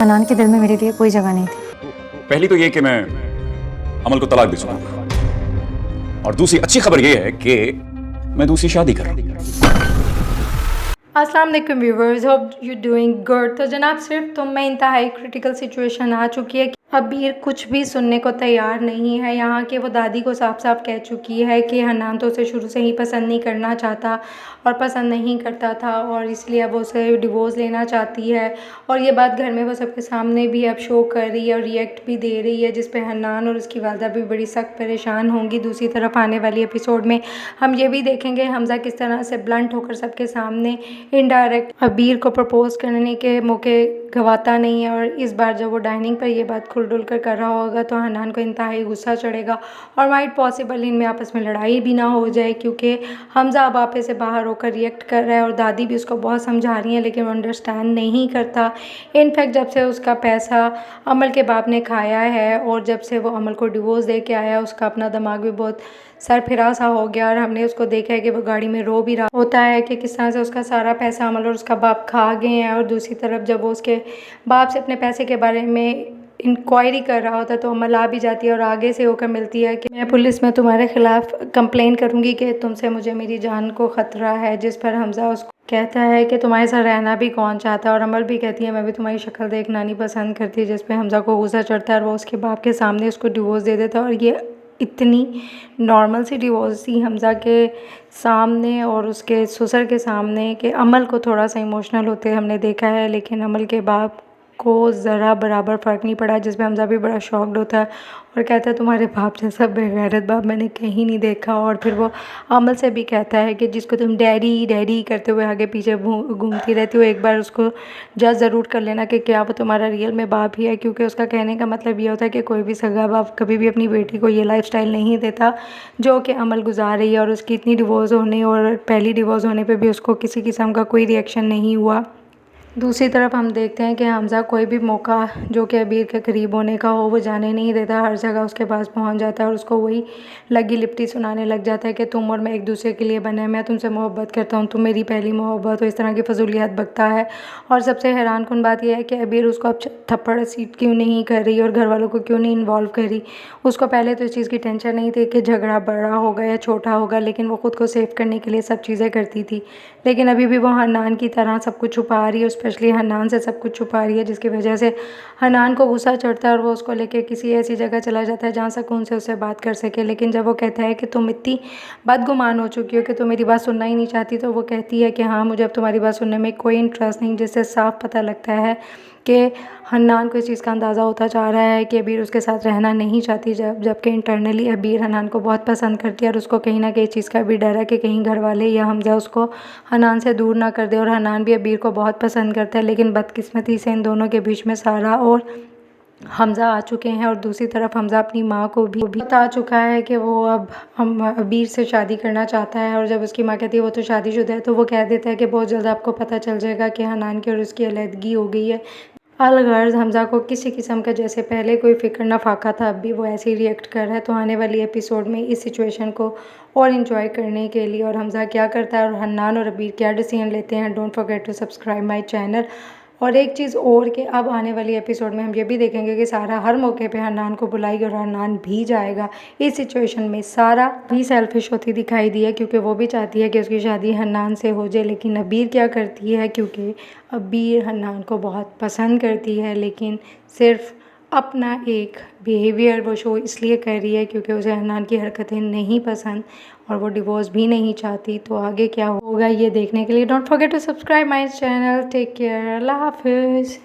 हनान के दिल में मेरे लिए कोई जगह नहीं थी। पहली तो ये कि मैं अमल को तलाक दे चुका हूं, और दूसरी अच्छी खबर ये है कि मैं दूसरी शादी कर रहा हूं। अस्सलाम वालेकुम viewers, hope you doing good. तो जनाब सिर्फ तुम में इंतहाई क्रिटिकल सिचुएशन आ चुकी है कि अबीर कुछ भी सुनने को तैयार नहीं है। यहाँ के वो दादी को साफ साफ कह चुकी है कि हन्नान तो उसे शुरू से ही पसंद नहीं करना चाहता और पसंद नहीं करता था, और इसलिए अब उसे डिवोर्स लेना चाहती है। और ये बात घर में वो सबके सामने भी अब शो कर रही है और रिएक्ट भी दे रही है, जिस पे हन्नान और उसकी वालदा भी बड़ी सख्त परेशान होंगी। दूसरी तरफ आने वाली एपिसोड में हम ये भी देखेंगे हमज़ा किस तरह से ब्लंट होकर सबके सामने इनडायरेक्ट अबीर को प्रपोज करने के मौके गवाता नहीं है। और इस बार जब वो डाइनिंग पर ये बात खुल डुल कर रहा होगा तो हन्नान को इंतहाई गुस्सा चढ़ेगा और माइट पॉसिबल इनमें आपस में लड़ाई भी ना हो जाए, क्योंकि हमज़ा अब आपे से बाहर होकर रिएक्ट कर रहा है और दादी भी उसको बहुत समझा रही है, लेकिन वो अंडरस्टैंड नहीं करता। इनफैक्ट जब से उसका पैसा अमल के बाप ने खाया है और जब से वो अमल को डिवोर्स दे के आया, उसका अपना दिमाग भी बहुत सरफिरा सा हो गया। और हमने उसको देखा है कि वो गाड़ी में रो भी रहा होता है कि किस तरह से उसका सारा पैसा अमल और उसका बाप खा गए हैं। और दूसरी तरफ जब वो उसके बाप से अपने पैसे के बारे में इंक्वायरी कर रहा होता है तो अमल आ भी जाती है और आगे से होकर मिलती है कि मैं पुलिस में तुम्हारे खिलाफ कंप्लेन करूंगी कि तुमसे मुझे मेरी जान को ख़तरा है। जिस पर हमज़ा उसको कहता है कि तुम्हारे साथ रहना भी कौन चाहता है, और अमल भी कहती है मैं भी तुम्हारी शक्ल देखना नहीं पसंद करती। जिस पे हमज़ा को गुस्सा चढ़ता है और वो उसके बाप के सामने उसको डिवोर्स दे देता है। और ये इतनी नॉर्मल सी डिवोर्स थी हमज़ा के सामने और उसके ससुर के सामने कि अमल को थोड़ा सा इमोशनल होते हमने देखा है, लेकिन अमल के बाप को ज़रा बराबर फ़र्क नहीं पड़ा, जिसमें हमज़ा भी बड़ा शॉक्ड होता है और कहता है तुम्हारे बाप जैसा बेगैरत बाप मैंने कहीं नहीं देखा। और फिर वो अमल से भी कहता है कि जिसको तुम डैडी डैडी करते हुए आगे पीछे घूमती रहती हो, एक बार उसको जज ज़रूर कर लेना कि क्या वो तुम्हारा रियल में बाप ही है, क्योंकि उसका कहने का मतलब ये होता है कि कोई भी सगा बाप कभी भी अपनी बेटी को ये लाइफस्टाइल नहीं देता जो कि अमल गुजार रही है। और उसकी इतनी डिवोर्स होने और पहली डिवोर्स होने पर भी उसको किसी किस्म का कोई रिएक्शन नहीं हुआ। दूसरी तरफ हम देखते हैं कि हमज़ा कोई भी मौका जो कि अबीर के करीब होने का हो वो जाने नहीं देता, हर जगह उसके पास पहुंच जाता है और उसको वही लगी लिपटी सुनाने लग जाता है कि तुम और मैं एक दूसरे के लिए बने हैं, मैं तुमसे मोहब्बत करता हूं, तुम मेरी पहली मोहब्बत हो। इस तरह की फजूलियात बकता है। और सबसे हैरान कुन बात यह है कि अबीर उसको अब थप्पड़ सीट क्यों नहीं कर रही और घर वालों को क्यों नहीं इन्वॉल्व कर रही। उसको पहले तो इस चीज़ की टेंशन नहीं थी कि झगड़ा बड़ा होगा या छोटा होगा, लेकिन वो ख़ुद को सेव करने के लिए सब चीज़ें करती थी। लेकिन अभी भी वो हन्नान की तरह सब कुछ छुपा रही है, स्पेशली हन्नान से सब कुछ छुपा रही है, जिसकी वजह से हन्नान को गुस्सा चढ़ता है और वो उसको लेके किसी ऐसी जगह चला जाता है जहाँ सुकून से उससे बात कर सके। लेकिन जब वो कहता है कि तुम इतनी बदगुमान हो चुकी हो कि तुम मेरी बात सुनना ही नहीं चाहती, तो वो कहती है कि हाँ मुझे अब तुम्हारी बात सुनने में कोई इंटरेस्ट नहीं, जिससे साफ पता लगता है कि हन्नान को इस चीज़ का अंदाज़ा होता जा रहा है कि अबीर उसके साथ रहना नहीं चाहती, जबकि इंटरनली अबीर हन्नान को बहुत पसंद करती है और उसको कहीं ना कहीं चीज़ का भी डर है कि कहीं घर वाले या हमज़ा उसको हन्नान से दूर ना कर दे। और हन्नान भी अबीर को बहुत पसंद करता है, लेकिन बदकिस्मती से इन दोनों के बीच में सारा और हमज़ा आ चुके हैं। और दूसरी तरफ हमज़ा अपनी माँ को भी बता चुका है कि वो अब हम अबीर से शादी करना चाहता है। और जब उसकी माँ कहती है वो तो शादीशुदा है, तो वो कह देता है कि बहुत जल्द आपको पता चल जाएगा कि हन्नान की और उसकी अलहदगी हो गई है। अलगर्ज हमज़ा को किसी किस्म का जैसे पहले कोई फ़िक्र ना फाका था, अब भी वो ऐसे ही रिएक्ट कर रहा है। तो आने वाली एपिसोड में इस सिचुएशन को और इन्जॉय करने के लिए और हमज़ा क्या करता है और हन्नान और अबीर क्या डिसीजन लेते हैं, don't forget to subscribe my channel. और एक चीज़ और कि अब आने वाली एपिसोड में हम ये भी देखेंगे कि सारा हर मौके पे हन्नान को बुलाएगी और हन्नान भी जाएगा। इस सिचुएशन में सारा भी सेल्फिश होती दिखाई दी है, क्योंकि वो भी चाहती है कि उसकी शादी हन्नान से हो जाए। लेकिन अबीर क्या करती है, क्योंकि अबीर हन्नान को बहुत पसंद करती है, लेकिन सिर्फ अपना एक बिहेवियर वो शो इसलिए कर रही है क्योंकि उसे हन्नान की हरकतें नहीं पसंद और वो डिवोर्स भी नहीं चाहती। तो आगे क्या होगा ये देखने के लिए don't forget to subscribe my channel. Take care, अल्लाह हाफिज़।